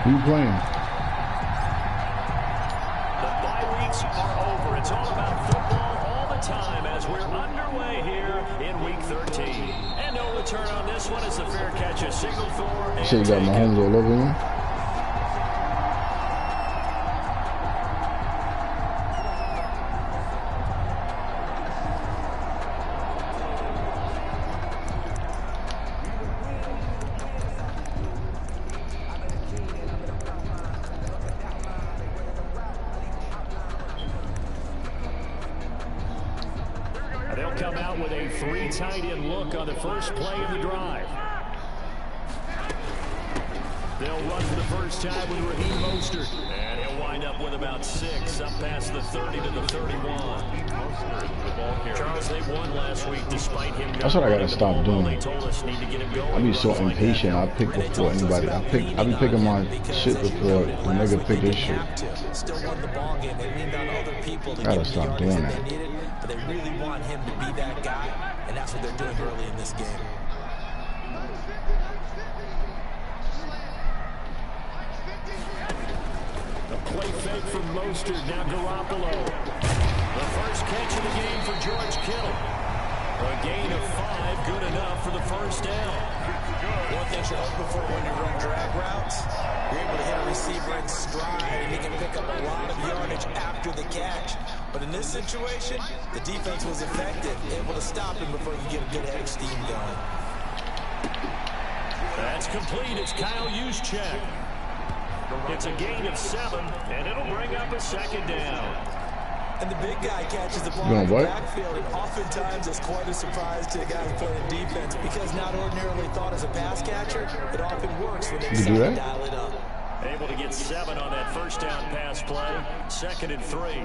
Who you playing? The bye weeks are over. It's all about football all the time as we're underway here in Week 13. And no return on this one as the fair catch is signaled for. You say you got Mahomes all over you? They'll come out with a three tight end look on the first play of the drive. They'll run for the first time with Raheem Mostert. And he'll wind up with about 6 up past the 30 to the 31. Charles, they won last week despite him. That's what I gotta stop doing. They told us need to get him going. I be so impatient. I pick before anybody. I be picking my shit before the nigga pick his shit. I gotta stop doing that. But they really want him to be that guy, and that's what they're doing early in this game. A play fake from Mostert, now Garoppolo. The first catch of the game for George Kittle. A gain of 5, good enough for the first down. One thing you're hoping for when you run drag routes, you're able to hit a receiver in stride, and he can pick up a lot of yardage after the catch. But in this situation, the defense was effective, able to stop him before you get a good head of steam going. That's complete. It's Kyle Juszczyk. It's a gain of 7, and it'll bring up a second down. And the big guy catches the ball in the backfield, and oftentimes it's quite a surprise to a guy who's playing defense because not ordinarily thought as a pass catcher, it often works when they decide to dial it up. Able to get 7 on that first down pass play. 2nd and 3.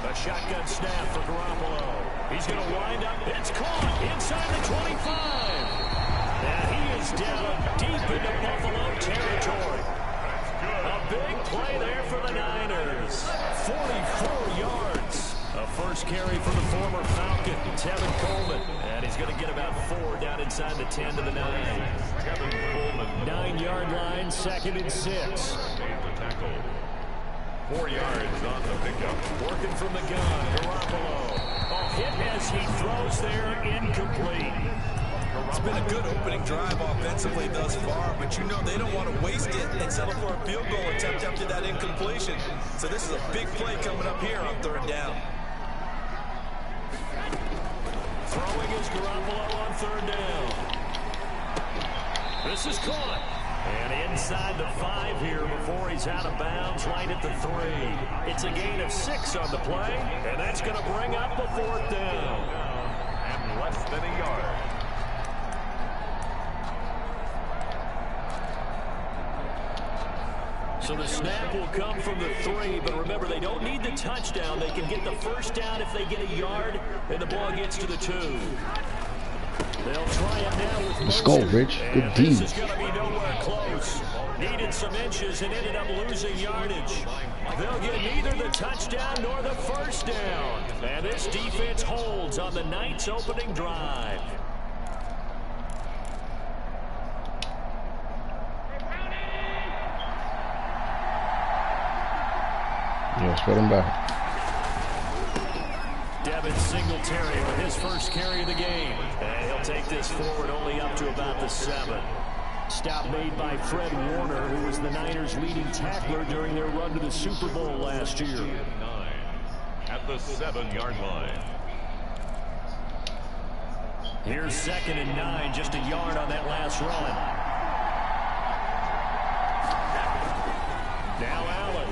A shotgun snap for Garoppolo. He's going to wind up. It's caught inside the 25. And he is down deep into Buffalo territory. A big play there for the Niners. 44 yards. A first carry for the former Falcon, Tevin Coleman. And he's going to get about 4 down inside the 10 to the 9. 9-yard line, 2nd and 6. 4 yards on the pickup. Working from the gun, Garoppolo. A hit as he throws there, incomplete. It's been a good opening drive offensively thus far, but you know they don't want to waste it and settle for a field goal attempt after that incompletion. So this is a big play coming up here on 3rd down. Throwing is Garoppolo on 3rd down. This is caught. And inside the 5 here before he's out of bounds, right at the 3. It's a gain of 6 on the play, and that's going to bring up a 4th down. And less than a yard. So the snap will come from the 3, but remember, they don't need the touchdown. They can get the first down if they get a yard, and the ball gets to the 2. They'll try it now with Let's go, Rich. Good D. This is going to be nowhere close. Needed some inches and ended up losing yardage. They'll get neither the touchdown nor the first down. And this defense holds on the night's opening drive. Yeah, spread him back. Devin Singletary with his first carry of the game. And he'll take this forward only up to about the 7. Stop made by Fred Warner, who was the Niners' leading tackler during their run to the Super Bowl last year. 9 at the 7-yard line. Here's 2nd and 9, just a yard on that last run. Now Allen.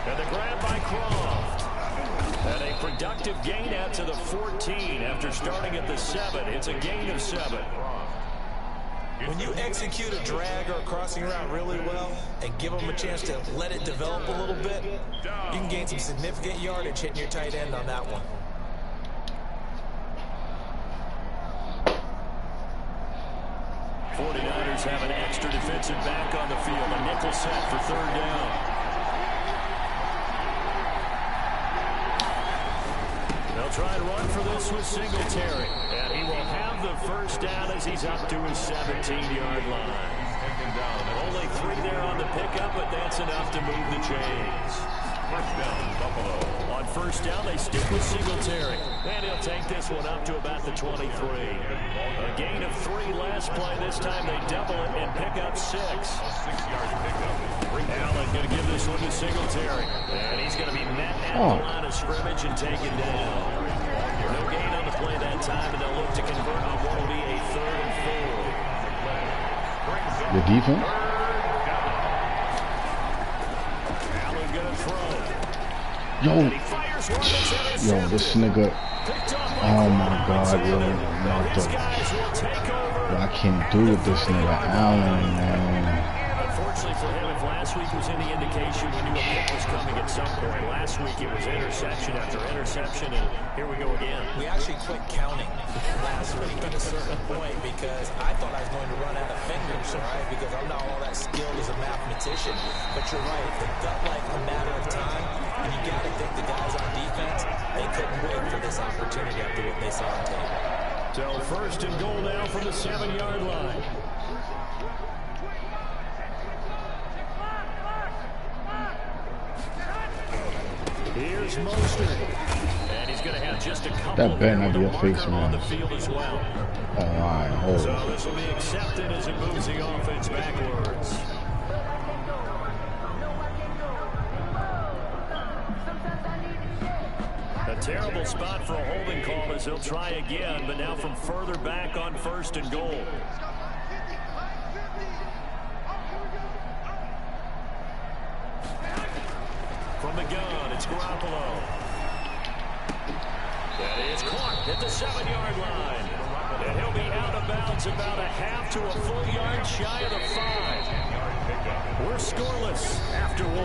And the grab by Croft. And a productive gain out to the 14 after starting at the 7. It's a gain of 7. When you execute a drag or a crossing route really well and give them a chance to let it develop a little bit, you can gain some significant yardage hitting your tight end on that one. '49ers have an extra defensive back on the field. A nickel set for 3rd down. They'll try and run for this with Singletary. And he will have the first down as he's up to his 17-yard line. down. Only 3 there on the pickup, but that's enough to move the chains. First down, Buffalo. On first down, they stick with Singletary. And he'll take this one up to about the 23. A gain of 3 last play. This time they double it and pick up 6. A 6-yard pickup. Allen going to give this one to Singletary. And he's going to be met at the line of scrimmage and taken down. No gain on the play that time, and they'll look to convert on what will be a 3rd and 4. The defense? Allen going to throw. Yo, this nigga. Oh my God, yo, I can't do with this nigga Allen, man. Unfortunately for him, if last week was any indication, we knew a pick was coming at some point. Last week it was interception after interception, and here we go again. We actually quit counting last week at a certain point because I thought I was going to run out of fingers, all right, because I'm not all that skilled as a mathematician. But you're right, it felt like a matter of time, and you got to think the guys on defense, they couldn't wait for this opportunity after what they saw on tape. So first and goal now from the 7-yard line. Here's Mostert. And he's going to have just a couple that better not be a face, on man. the field as well. Oh, so this will be accepted as it moves the offense backwards. A terrible spot for a holding call as he'll try again, but now from further back on first and goal. From the gun, it's Garoppolo. That is caught at the 7-yard line. And he'll be out of bounds about a half to a full yard shy of the 5. We're scoreless after 1.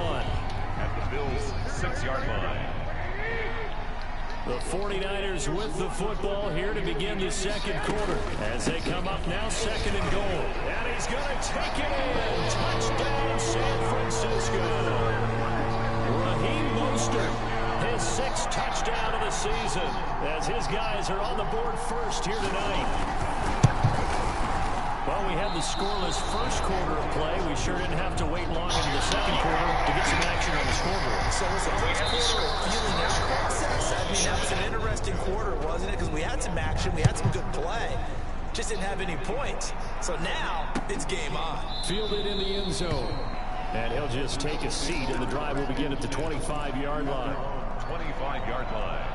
At the Bills' 6-yard line. The 49ers with the football here to begin the second quarter. As they come up now, 2nd and goal. And he's going to take it in. Touchdown, San Francisco. Raheem Mostert, his 6th touchdown of the season, as his guys are on the board first here tonight. Well, we had the scoreless first quarter of play. We sure didn't have to wait long into the second quarter to get some action on the scoreboard. So it was the first quarter feeling out process. I mean, that was an interesting quarter, wasn't it? Because we had some action, we had some good play. Just didn't have any points. So now, it's game on. Fielded in the end zone. And he'll just take a seat, and the drive will begin at the 25-yard line. 25-yard line.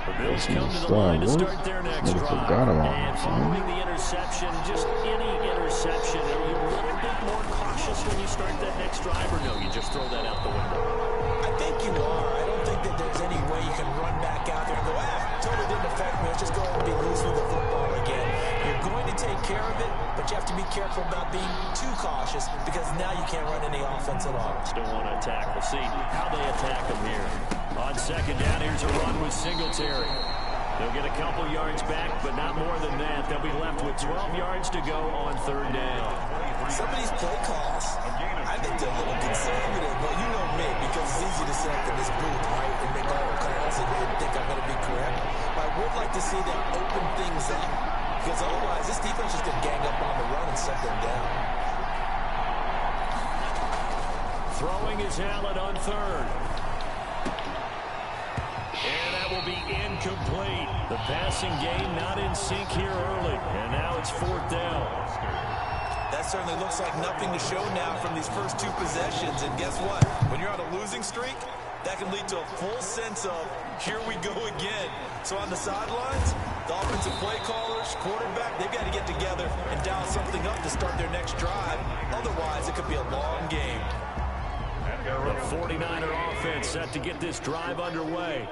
The Bills come to the line to start their next drive. And following the interception, just any interception, are you a little bit more cautious when you start that next drive, or no, you just throw that out the window? I think you are. I don't think that there's any way you can run back out there and go, totally didn't affect me. Let's just go ahead and be loose with the football again. You're going to take care of it, but you have to be careful about being too cautious because now you can't run any offense at all. Don't want to attack. We'll see how they attack them here. On 2nd down, here's a run with Singletary. They'll get a couple yards back, but not more than that. They'll be left with 12 yards to go on 3rd down. Some of these play calls, I think they're a little conservative, but you know me, because it's easy to sit up in this booth, right, and make all calls and think I'm going to be correct. But I would like to see them open things up, because otherwise this defense is going to gang up on the run and set them down. Throwing is Allen on 3rd. And that will be incomplete. The passing game not in sync here early. And now it's 4th down. That certainly looks like nothing to show now from these first 2 possessions. And guess what? When you're on a losing streak, that can lead to a full sense of, here we go again. So on the sidelines, the offensive play callers, quarterback, they've got to get together and dial something up to start their next drive. Otherwise, it could be a long game. The 49er offense set to get this drive underway.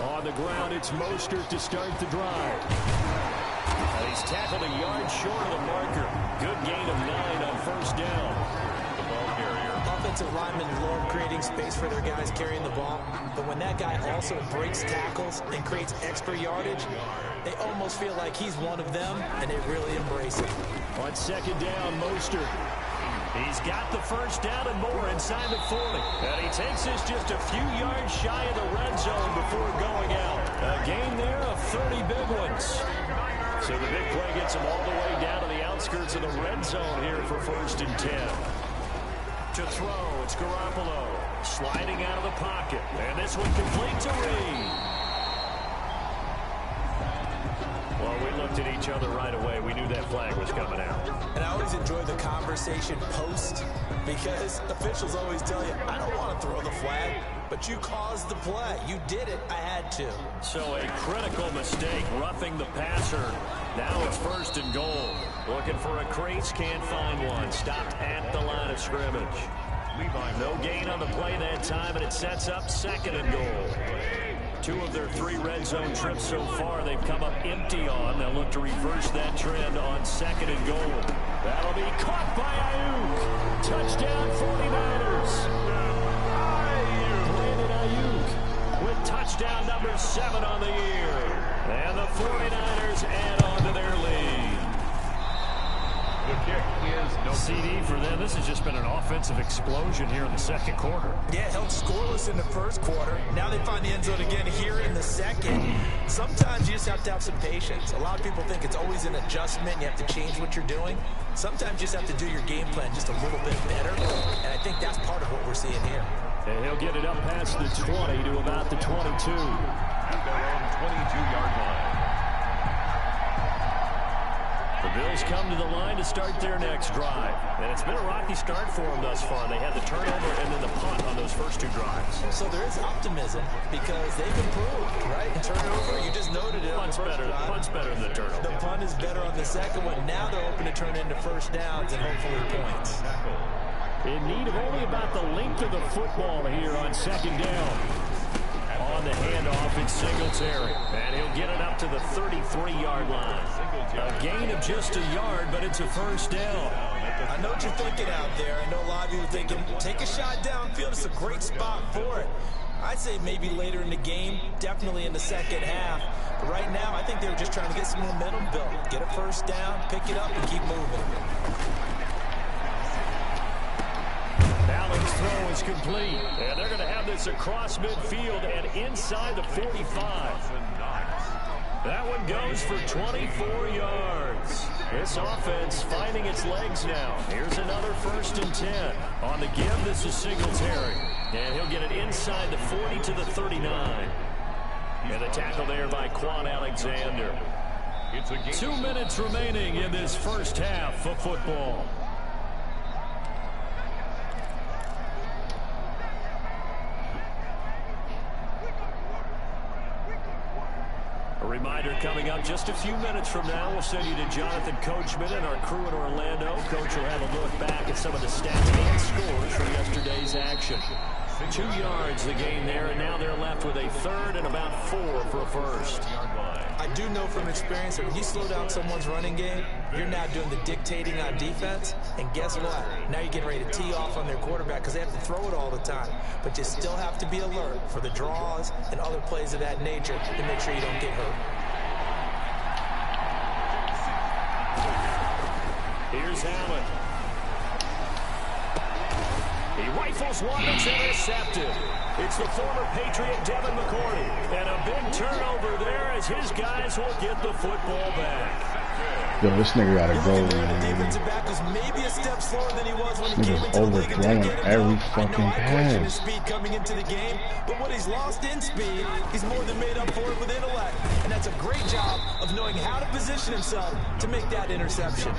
On the ground, it's Mostert to start the drive. And he's tackled a yard short of the marker. Good gain of 9 on 1st down. The ball carrier. Offensive linemen love creating space for their guys carrying the ball. But when that guy also breaks tackles and creates extra yardage, they almost feel like he's one of them, and they really embrace it. On 2nd down, Mostert. He's got the 1st down and more inside the 40. And he takes this just a few yards shy of the red zone before going out. A gain there of 30 big ones. So the big play gets gets him all the way down to the outskirts of the red zone here for 1st and 10. To throw, it's Garoppolo sliding out of the pocket. And this one complete to Reed. Well, we looked at each other right away. We knew that flag was coming out. And I always enjoy the conversation post because officials always tell you, I don't want to throw the flag, but you caused the play. You did it. I had to. So a critical mistake, roughing the passer. Now it's 1st and goal. Looking for a crease, can't find one. Stopped at the line of scrimmage. No gain on the play that time, and it sets up 2nd and goal. 2 of their 3 red zone trips so far, they've come up empty on. They'll look to reverse that trend on 2nd and goal. That'll be caught by Ayuk. Touchdown 49ers. Brandon Ayuk with touchdown number 7 on the year. And the 49ers add on to their lead. The kick is no CD for them. This has just been an offensive explosion here in the 2nd quarter. Yeah, held scoreless in the 1st quarter. Now they find the end zone again here in the 2nd. Sometimes you just have to have some patience. A lot of people think it's always an adjustment. You have to change what you're doing. Sometimes you just have to do your game plan just a little bit better. And I think that's part of what we're seeing here. And he'll get it up past the 20 to about the 22. at their own 22-yard line. The Bills come to the line to start their next drive. And it's been a rocky start for them thus far. They had the turnover and then the punt on those first 2 drives. So there is optimism because they've improved, right? Turnover, you just noted it. Punt's better than the turnover. The punt is better on the 2nd one. Now they're hoping to turn into first downs and hopefully points. In need of only about the length of the football here on 2nd down. On the handoff, it's Singletary. And he'll get it up to the 33-yard line. A gain of just a yard, but it's a first down. I know what you're thinking out there. I know a lot of you are thinking, take a shot downfield. It's a great spot for it. I'd say maybe later in the game, definitely in the 2nd half. But right now, I think they were just trying to get some momentum built. Get a first down, pick it up, and keep moving. Allen's throw is complete. And they're going to have this across midfield and inside the 45. That one goes for 24 yards. This offense finding its legs now. Here's another 1st and 10. On the give, this is Singletary. And he'll get it inside the 40 to the 39. And the tackle there by Quan Alexander. 2 minutes remaining in this first half of football. A reminder coming up just a few minutes from now, we'll send you to Jonathan Coachman and our crew in Orlando. Coach will have a look back at some of the stats and scores from yesterday's action. 2 yards the gain there, and now they're left with a 3rd and about 4 for a first. I do know from experience that when you slow down someone's running game, you're now doing the dictating on defense. And guess what? Now you're getting ready to tee off on their quarterback because they have to throw it all the time. But you still have to be alert for the draws and other plays of that nature to make sure you don't get hurt. Here's Allen. He rifles one that's intercepted. It's the former Patriot Devin McCourty. And a big turnover there as his guys will get the football back. Yo, this nigga gotta go, The man. defensive back was maybe a step slower than he was when he came Nigga's into the league a overthrowing decade ago. every I fucking know I questioned his pass. speed coming into the game, but what he's lost in speed, he's more than made up for it with intellect. And that's a great job of knowing how to position himself to make that interception.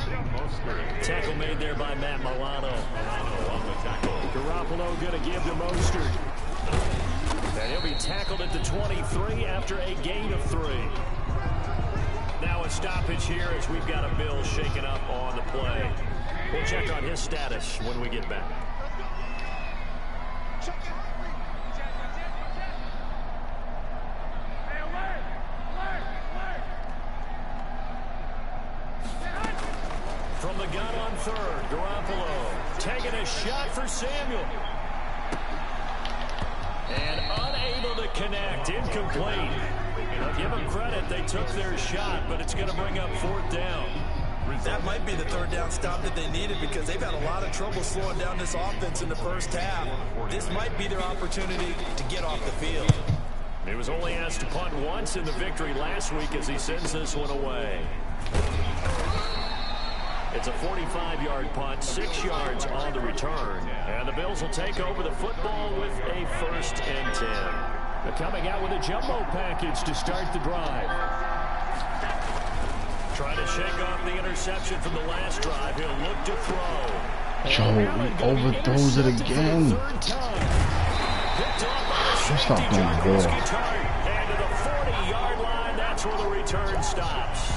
Tackle made there by Matt Milano. Garoppolo going to give to Mostert. And he'll be tackled at the 23 after a gain of 3. Now a stoppage here as we've got a Bill shaken up on the play. We'll check on his status when we get back. From the gun on 3rd, Garoppolo taking a shot for Samuel. And unable to connect, incomplete. I'll give them credit, they took their shot, but it's going to bring up 4th down. That might be the 3rd down stop that they needed because they've had a lot of trouble slowing down this offense in the first half. This might be their opportunity to get off the field. He was only asked to punt once in the victory last week as he sends this one away. It's a 45-yard punt, 6 yards on the return. And the Bills will take over the football with a 1st and 10. They're coming out with a jumbo package to start the drive. Trying to shake off the interception from the last drive. He'll look to throw. Joe, he overthrows it again. Stop doing the ball. And to the 40-yard line, that's where the return stops.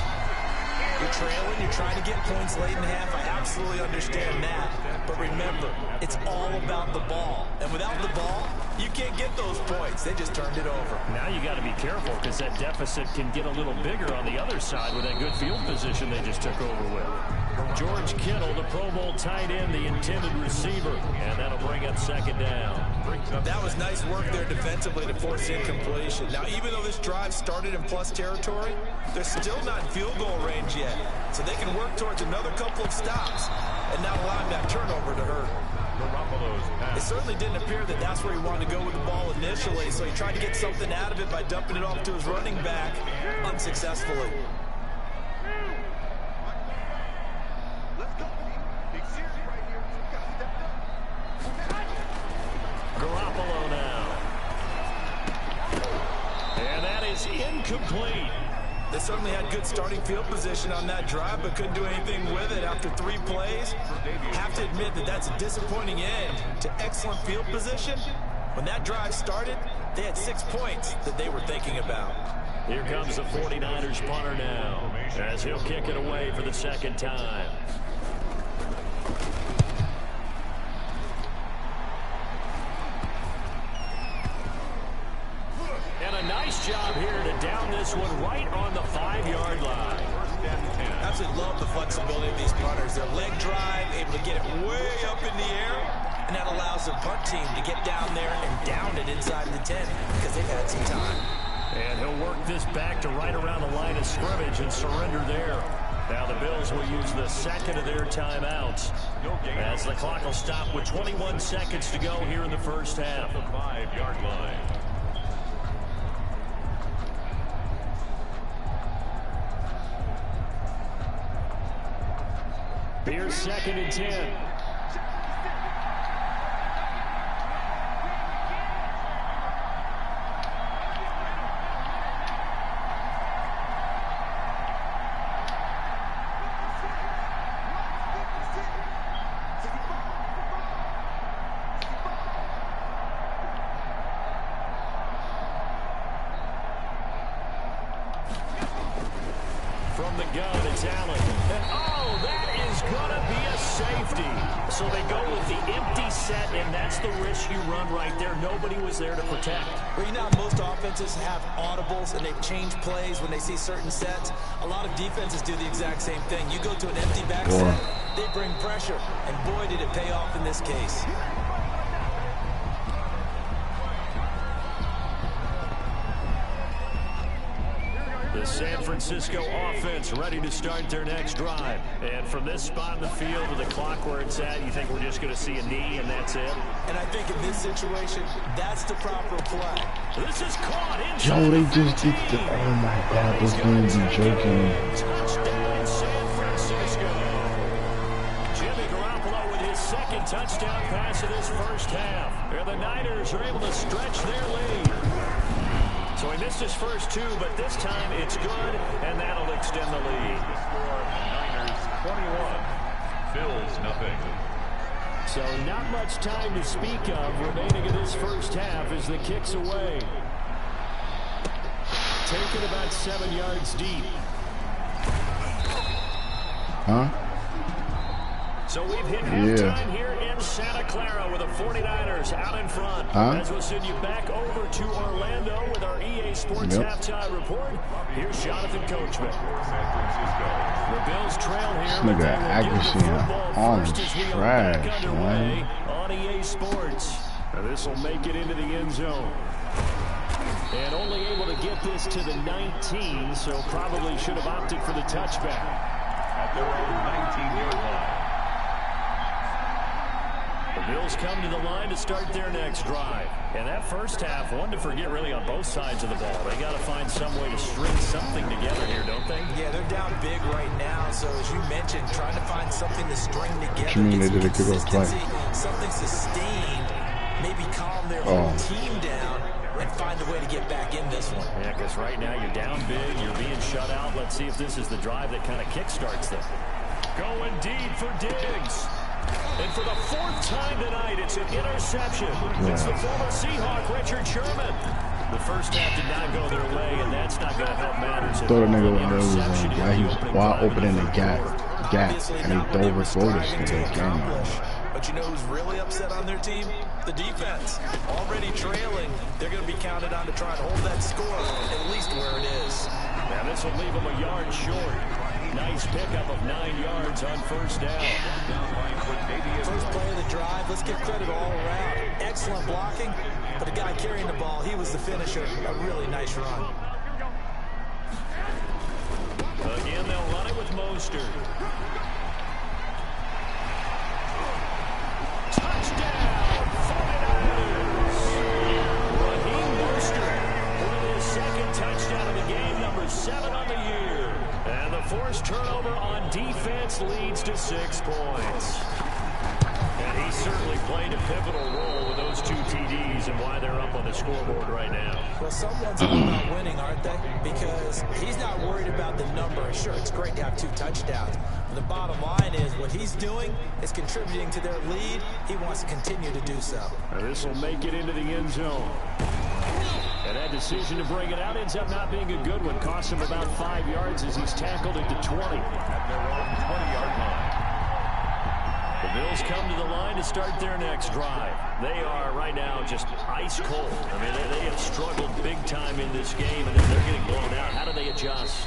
You're trailing, you're trying to get points late in half. I absolutely understand that. But remember, it's all about the ball. And without the ball, you can't get those points. They just turned it over. Now you got to be careful because that deficit can get a little bigger on the other side with that good field position they just took over with. George Kittle, the Pro Bowl tight end, the intended receiver. And that'll bring up 2nd down. That was nice work there defensively to force incompletion. Now, even though this drive started in plus territory, they're still not in field goal range yet. So they can work towards another couple of stops and not allowing that turnover to hurt. It certainly didn't appear that that's where he wanted to go with the ball initially, so he tried to get something out of it by dumping it off to his running back unsuccessfully. Garoppolo now. And that is incomplete. They certainly had good starting field position on that drive, but couldn't do anything with it after 3 plays. Have to admit that that's a disappointing end to excellent field position. When that drive started, they had 6 points that they were thinking about. Here comes the 49ers punter now, as he'll kick it away for the 2nd time. And a nice job here to down this one right on the 5-yard line. I absolutely love the flexibility of these punters. Their leg drive, able to get it way up in the air, and that allows their punt team to get down there and down it inside of the 10 because they've had some time. And he'll work this back to right around the line of scrimmage and surrender there. Now the Bills will use the 2nd of their timeouts as the clock will stop with 21 seconds to go here in the 1st half. The 5-yard line. Here's 2nd and 10. From the gun, it's Allen. And oh, that is going to be a safety. So they go with the empty set, and that's the risk you run right there. Nobody was there to protect. Well, you know, most offenses have audibles, and they change plays when they see certain sets. A lot of defenses do the exact same thing. You go to an empty back set, they bring pressure, and boy, did it pay off in this case. The San Francisco offense ready to start their next drive. And from this spot in the field with the clock where it's at, you think we're just going to see a knee and that's it? And I think in this situation, that's the proper play. This is caught in. Joe, they just did the, oh my God, this game's joking. Touchdown, San Francisco. Jimmy Garoppolo with his 2nd touchdown pass of this 1st half. And the Niners are able to stretch their lead. So he missed his first 2, but this time it's good, and that'll extend the lead. The score, Niners 21, Bills nothing. So not much time to speak of remaining in this 1st half as the kick's away. Taken about 7 yards deep. Huh? So we've hit halftime here in Santa Clara with the 49ers out in front. As we'll send you back over to Orlando with our EA Sports halftime report. Here's Jonathan Coachman. The Bills trail here. This nigga accuracy on trash, man. On EA Sports. This will make it into the end zone. And only able to get this to the 19, so probably should have opted for the touchback. At their own 19-yard line. The Bills come to the line to start their next drive. And that first half, one to forget really on both sides of the ball. They got to find some way to string something together here, don't they? Yeah, they're down big right now. So as you mentioned, trying to find something to string together. What you mean they did a good old play? Something sustained, maybe calm their whole team down and find a way to get back in this one. Yeah, because right now you're down big, you're being shut out. Let's see if this is the drive that kind of kickstarts them. Going deep for Diggs. And for the fourth time tonight, it's an interception. It's the former Seahawk, Richard Sherman. The first half did not go their way, and that's not going to help matters. Throw the nigga while he was wide open in the gap, and he dove his lotus in the game. But you know who's really upset on their team? The defense. Already trailing, they're going to be counted on to try and hold that score at least where it is. Now this will leave them a yard short. Nice pickup of 9 yards on first down. First play of the drive, let's give credit all around. Excellent blocking, but the guy carrying the ball, he was the finisher. A really nice run. Again, they'll run it with Mostert. Touchdown, 49ers. Raheem Mostert with his second touchdown of the game, number 7 on the year. And the forced turnover on defense leads to 6 points. And he certainly played a pivotal role with those 2 TDs and why they're up on the scoreboard right now. Well, someone's all about winning, aren't they? Because he's not worried about the number. Sure, it's great to have 2 touchdowns. But the bottom line is what he's doing is contributing to their lead. He wants to continue to do so. This will make it into the end zone. And that decision to bring it out ends up not being a good one. Costs him about 5 yards as he's tackled into 20. At their own 20-yard line. The Bills come to the line to start their next drive. They are right now just ice cold. I mean, they have struggled big time in this game, and they're getting blown out. How do they adjust?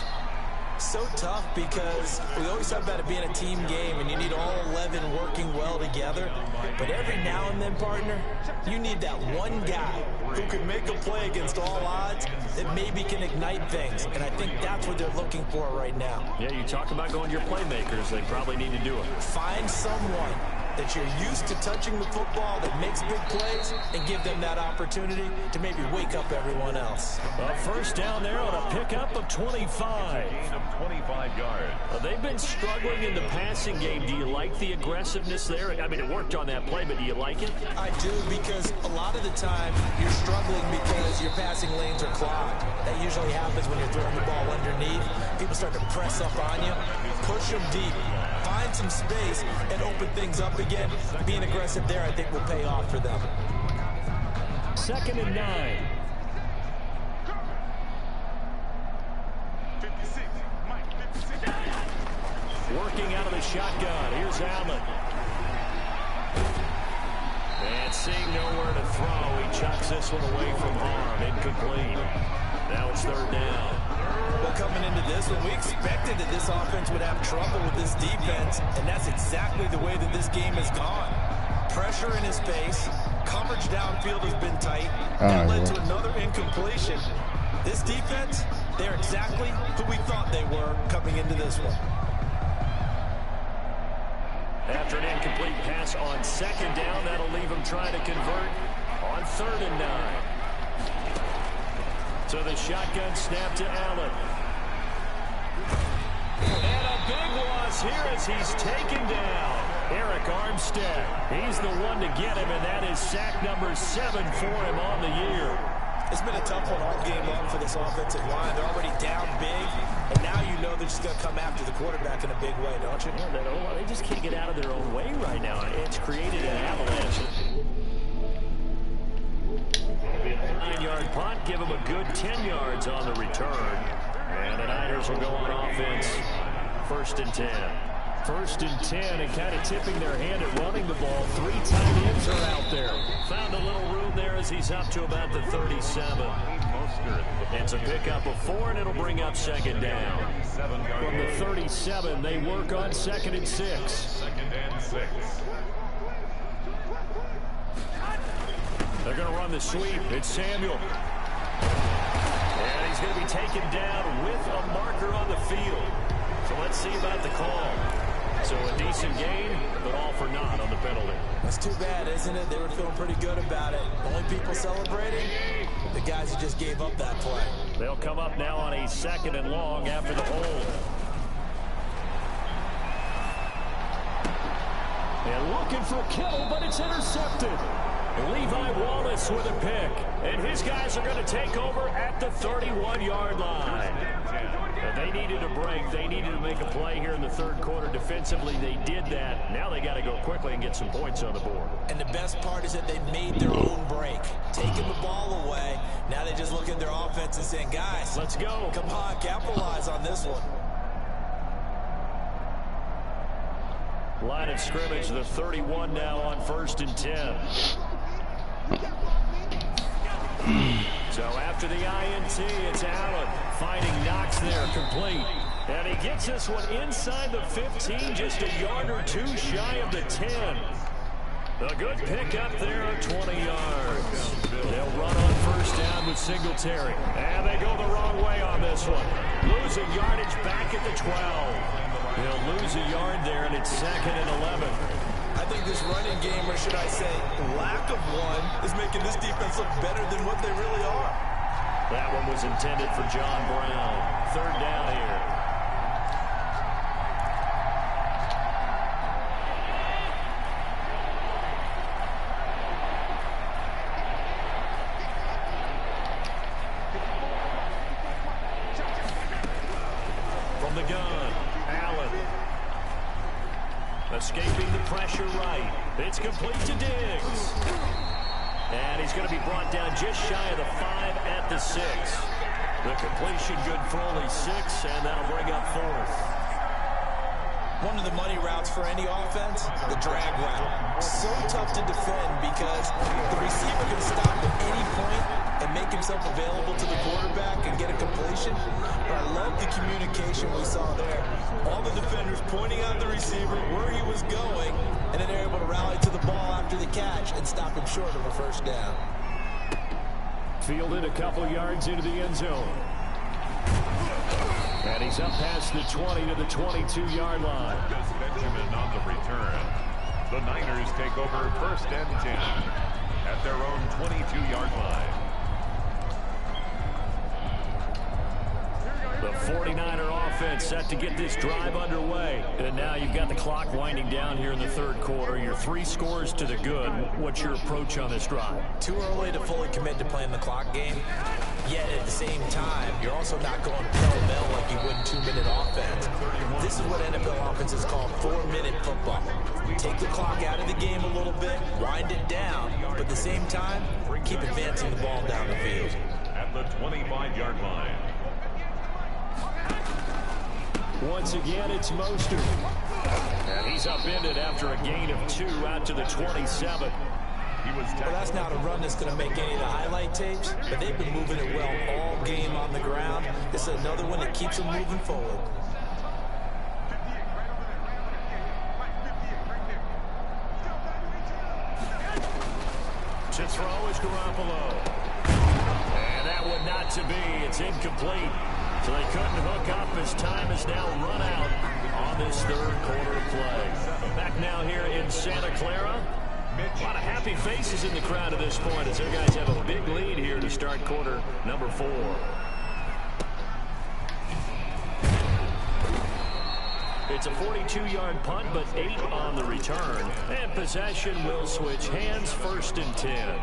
So tough because we always talk about it being a team game and you need all 11 working well together. But every now and then, partner, you need that one guy who can make a play against all odds that maybe can ignite things. And I think that's what they're looking for right now. Yeah, you talk about going to your playmakers. They probably need to do it. Find someone that you're used to touching the football that makes big plays and give them that opportunity to maybe wake up everyone else. Well, first down there on a pickup of 25. Gain of 25 yards. They've been struggling in the passing game. Do you like the aggressiveness there? I mean, it worked on that play, but do you like it? I do, because a lot of the time you're struggling because your passing lanes are clogged. That usually happens when you're throwing the ball underneath. People start to press up on you. Push them deep. Find some space and open things up again. Being aggressive there, I think, will pay off for them. 2nd and 9. 56. Mike, 56. Working out of the shotgun. Here's Allen. And seeing nowhere to throw, he chucks this one away from harm. Incomplete. Now it's 3rd down. Well, coming into this one, we expected that this offense would have trouble with this defense, and that's exactly the way that this game has gone. Pressure in his face, coverage downfield has been tight, that led to another incompletion. This defense, they're exactly who we thought they were coming into this one. After an incomplete pass on 2nd down, that'll leave him trying to convert on 3rd and 9. So the shotgun snap to Allen. And a big loss here as he's taken down. Eric Armstead. He's the one to get him, and that is sack number 7 for him on the year. It's been a tough one all game long for this offensive line. They're already down big, and now you know they're just going to come after the quarterback in a big way, don't you? Yeah, they just can't get out of their own way right now. It's created an avalanche. 9-yard punt, give him a good 10 yards on the return. And the Niners will go on offense. 1st and 10. 1st and 10, and kind of tipping their hand at running the ball. 3 tight ends are out there. Found a little room there as he's up to about the 37. It's a pickup of 4, and it'll bring up 2nd down. From the 37, they work on 2nd and 6. 2nd and 6. They're going to run the sweep. It's Samuel. And he's going to be taken down with a marker on the field. So let's see about the call. So a decent gain, but all for naught on the penalty. That's too bad, isn't it? They were feeling pretty good about it. Only people celebrating, the guys who just gave up that play. They'll come up now on a 2nd and long after the hold. And looking for Kittle, but it's intercepted. Levi Wallace with a pick. And his guys are going to take over at the 31-yard line. They needed a break. They needed to make a play here in the third quarter. Defensively, they did that. Now they got to go quickly and get some points on the board. And the best part is that they made their own break. Taking the ball away. Now they just look at their offense and saying, guys, let's go. Come on, capitalize on this one. Line of scrimmage, the 31 now on 1st and 10. So after the INT, it's Allen finding Knox there, complete. And he gets this one inside the 15, just a yard or two shy of the 10. A good pick up there of 20 yards. They'll run on 1st down with Singletary. And they go the wrong way on this one. Losing yardage back at the 12. They'll lose a yard there, and it's 2nd and 11. I think this running game, or should I say lack of one, is making this defense look better than what they really are. That one was intended for John Brown. 3rd down here. From the gun, Allen. Escaping the pressure right. It's complete to Diggs. And he's going to be brought down just shy of the 5 at the 6. The completion good for only 6, and that'll bring up 4th. One of the money routes for any offense, the drag route. So tough to defend because the receiver can stop at any point and make himself available to the quarterback and get a completion. But I love the communication we saw there. All the defenders pointing out the receiver where he was going, and then they're able to rally to the ball after the catch and stop him short of a 1st down. Fielded a couple yards into the end zone. And he's up past the 20 to the 22-yard line. Just Benjamin on the return. The Niners take over 1st and 10 at their own 22-yard line. The 49er offense set to get this drive underway. And now you've got the clock winding down here in the 3rd quarter. You're 3 scores to the good. What's your approach on this drive? Too early to fully commit to playing the clock game. Yet at the same time, you're also not going pell-mell like you would in 2-minute offense. This is what NFL offenses call 4-minute football. Take the clock out of the game a little bit, wind it down, but at the same time, keep advancing the ball down the field. At the 25-yard line. Once again, it's Mostert. And he's upended after a gain of 2 out to the 27. Well, that's not a run that's going to make any of the highlight tapes, but they've been moving it well all game on the ground. This is another one that keeps them moving forward. To throw is Garoppolo. And that one not to be. It's incomplete. So they couldn't hook up as time is now run out on this 3rd quarter play. Back now here in Santa Clara. A lot of happy faces in the crowd at this point as their guys have a big lead here to start quarter number 4. It's a 42-yard punt, but 8 on the return. And possession will switch hands, 1st and 10.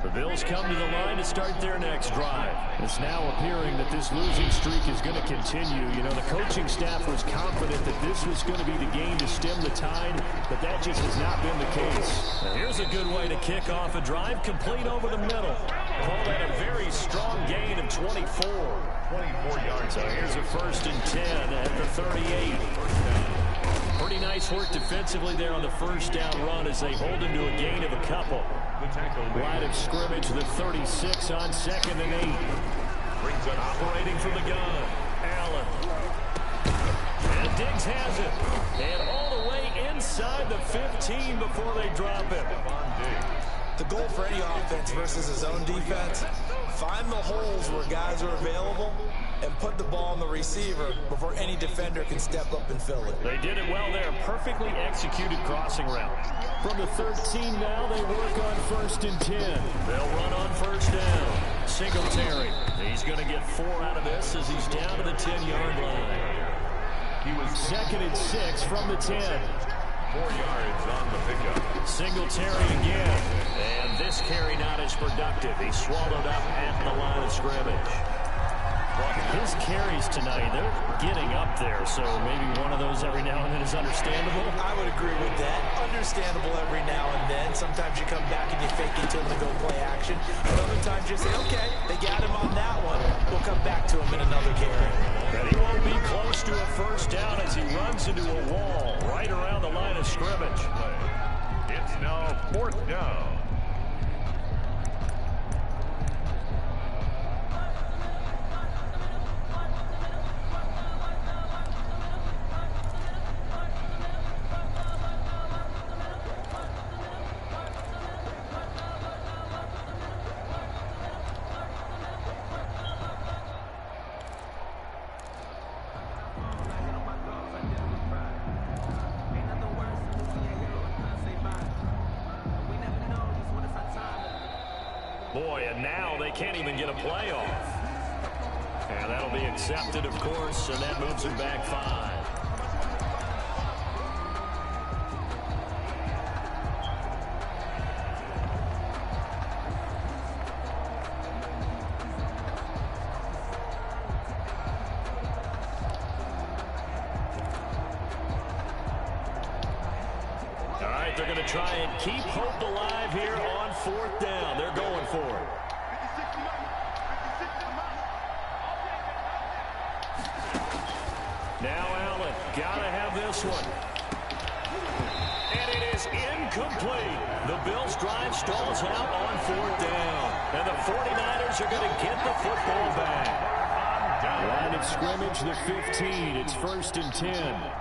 The Bills come to the line to start their next drive. It's now appearing that this losing streak is going to continue. You know, the coaching staff was confident that this was going to be the game to stem the tide, but that just has not been the case. Now here's a good way to kick off a drive, complete over the middle. Call that a very strong gain of 24. 24 yards. So here's a 1st and 10 at the 38. Pretty nice work defensively there on the 1st down run as they hold him to a gain of a couple. Line of scrimmage, the 36 on 2nd and 8. Operating from the gun, Allen. And Diggs has it. And all the way inside the 15 before they drop it. The goal for any offense versus his own defense, find the holes where guys are available and put the ball on the receiver before any defender can step up and fill it. They did it well there. Perfectly executed crossing route. From the 13 now, they work on 1st and 10. They'll run on 1st down. Singletary. He's going to get 4 out of this as he's down to the 10-yard line. He was 2nd and 6 from the 10. 4 yards on the pickup. Singletary again. And this carry not as productive. He's swallowed up at the line of scrimmage. His carries tonight, they're getting up there, so maybe one of those every now and then is understandable. I would agree with that. Understandable every now and then. Sometimes you come back and you fake it to him to go play action. But other times you say, okay, they got him on that one. We'll come back to him in another carry. But he won't be close to a 1st down as he runs into a wall right around the line of scrimmage. It's now 4th down. Boy, and now they can't even get a play off. And that'll be accepted, of course, and that moves him back 5. All right, they're going to try and keep hope alive here on 4th down. They're going for it. Now Allen, gotta have this one. And it is incomplete. The Bills' drive stalls out on 4th down. And the 49ers are going to get the football back. Line of scrimmage, the 15. It's 1st and 10.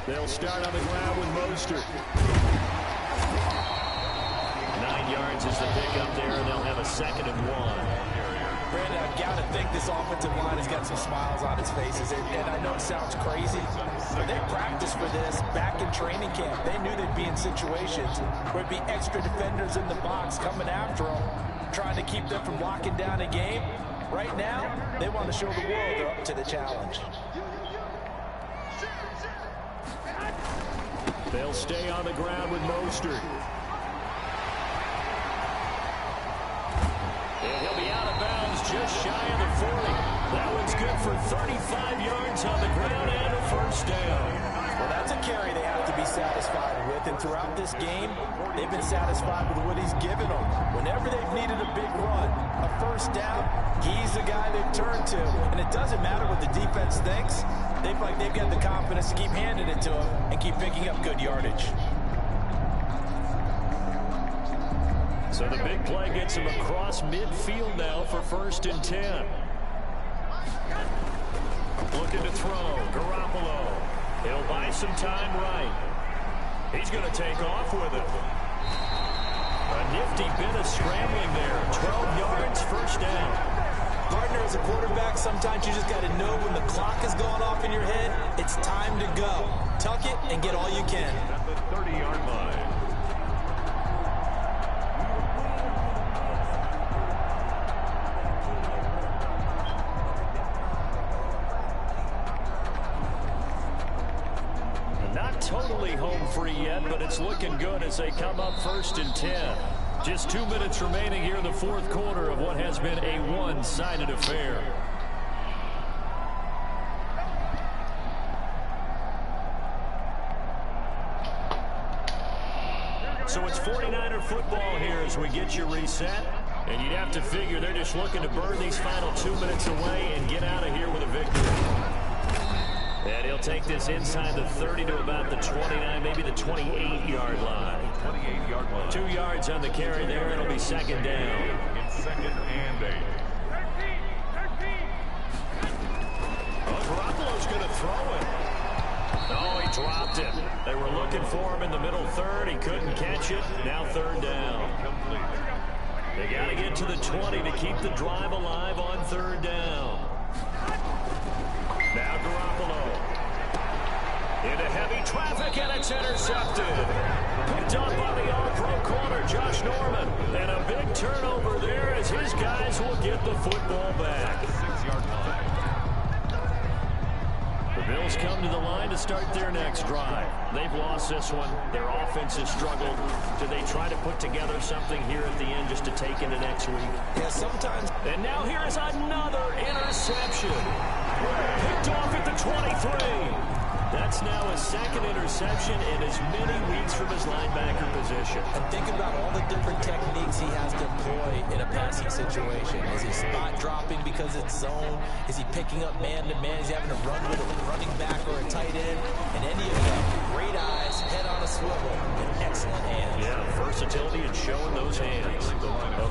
They'll start on the ground with Mostert. 9 yards is the pickup there, and they'll have a 2nd and 1. Brandon, I've got to think this offensive line has got some smiles on its faces. And I know it sounds crazy, but they practiced for this back in training camp. They knew they'd be in situations where it'd be extra defenders in the box coming after them, trying to keep them from locking down a game. Right now, they want to show the world they're up to the challenge. They'll stay on the ground with Mostert. And he'll be out of bounds just shy of the 40. That one's good for 35 yards on the ground and a 1st down. Well, that's a carry they have to be satisfied with. And throughout this game, they've been satisfied with what he's given them. Whenever they've needed a big run, a 1st down, he's the guy they've turned to. And it doesn't matter what the defense thinks. They've got the confidence to keep handing it to him and keep picking up good yardage. So the big play gets him across midfield now for 1st and 10. Looking to throw. Garoppolo. He'll buy some time right. He's going to take off with it. A nifty bit of scrambling there. 12 yards, 1st down. Partner, as a quarterback, sometimes you just got to know when the clock is going off in your head, it's time to go. Tuck it and get all you can. At the 30-yard line. Not totally home free yet, but it's looking good as they come up 1st and 10. Just 2 minutes remaining here in the 4th quarter of what has been a one-sided affair. So it's 49er football here as we get you reset. And you'd have to figure they're just looking to burn these final 2 minutes away and get out of here with a victory. And he'll take this inside the 30 to about the 29, maybe the 28-yard line. 28-yard line. 2 yards on the carry there. It'll be 2nd down. It's 2nd and 8. Well, Garoppolo's going to throw it. Oh, he dropped it. They were looking for him in the middle third. He couldn't catch it. Now third down. They got to get to the 20 to keep the drive alive on third down. Now Garoppolo. Into heavy traffic, and it's intercepted. Picked up by the all-pro corner, Josh Norman. And a big turnover there as his guys will get the football back. 6-yard line. The Bills come to the line to start their next drive. They've lost this one. Their offense has struggled. Do they try to put together something here at the end just to take into next week? Yeah, sometimes. And now here is another interception. Picked off at the 23. That's now his second interception in as many weeks from his linebacker position. And think about all the different techniques he has to employ in a passing situation. Is he spot dropping because it's zone? Is he picking up man-to-man? Is he having to run with a running back or a tight end? And any of them, great eyes, head on a swivel, and excellent hands. Yeah, versatility and showing those hands.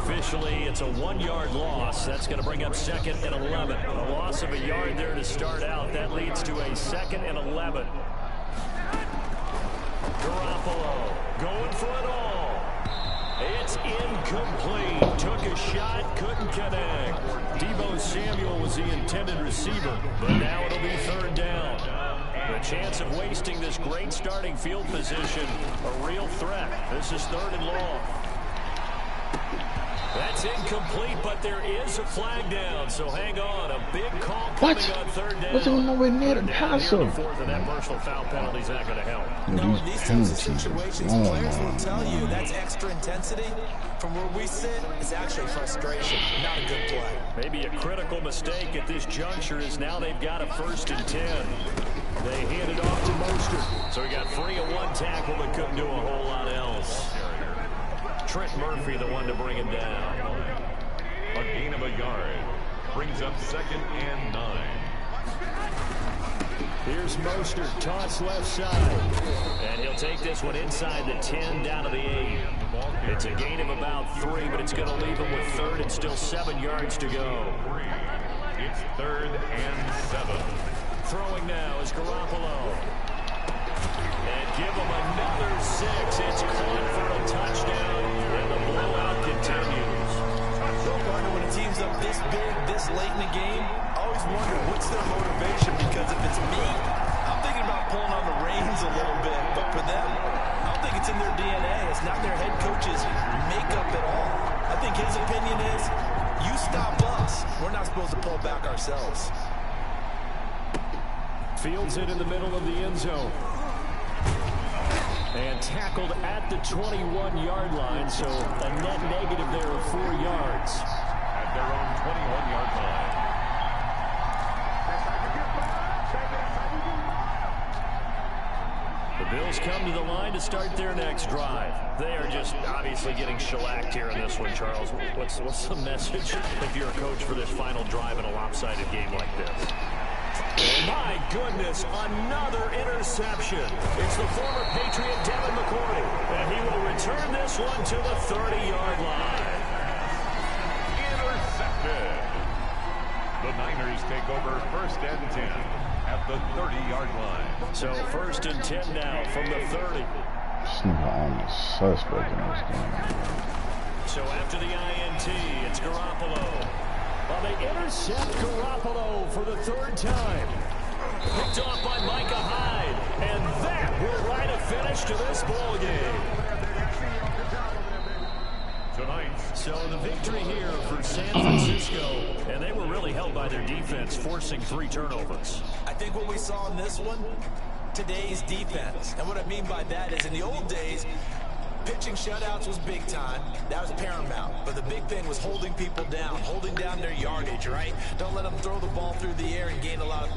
Officially, it's a 1-yard loss. That's going to bring up 2nd and 11. A loss of a yard there to start out. That leads to a 2nd and 11. Garoppolo going for it all. It's incomplete. Took a shot, couldn't connect. Deebo Samuel was the intended receiver, but now it'll be third down. The chance of wasting this great starting field position, a real threat. This is 3rd and long. That's incomplete, but there is a flag down, so hang on. A big call coming on 3rd down. Wasn't nowhere near the passer. That personal foul penalty's not going to help. No, in these types of situations, players will tell you that's extra intensity. From where we sit, it's actually frustration, not a good play. Maybe a critical mistake at this juncture is now they've got a 1st and 10. They hand it off to Mostert. So he got free of 1 tackle but couldn't do a whole lot else. Trent Murphy, the one to bring him down. A gain of a yard brings up 2nd and 9. Here's Mostert, toss left side. And he'll take this one inside the 10 down to the 8. It's a gain of about 3, but it's going to leave him with 3rd and still 7 yards to go. It's 3rd and 7. Throwing now is Garoppolo. And give him another 6. It's caught for a touchdown, and the blowout continues. When a team's up this big, this late in the game, I always wonder what's their motivation, because if it's me, I'm thinking about pulling on the reins a little bit, but for them, I don't think it's in their DNA. It's not their head coach's makeup at all. I think his opinion is, you stop us. We're not supposed to pull back ourselves. Fields it in the middle of the end zone. And tackled at the 21-yard line, so a net negative there of 4 yards. At their own 21-yard line. The Bills come to the line to start their next drive. They are just obviously getting shellacked here in this one, Charles. What's the message if you're a coach for this final drive in a lopsided game like this? Oh my goodness, another interception. It's the former Patriot Devin McCourty, and he will return this one to the 30-yard line. Intercepted. The Niners take over 1st and 10 at the 30-yard line. So 1st and 10 now from the 30. This nigga on the suspect in this game. So after the INT, it's Garoppolo. Well, they intercept Garoppolo for the 3rd time. Picked off by Micah Hyde. And that will write a finish to this ball game. Tonight. So the victory here for San Francisco. And they were really held by their defense, forcing 3 turnovers. I think what we saw in this one, today's defense. And what I mean by that is in the old days, pitching shutouts was big time. That was paramount. But the big thing was holding people down, holding down their yardage, right? Don't let them throw the ball through the air and gain a lot of...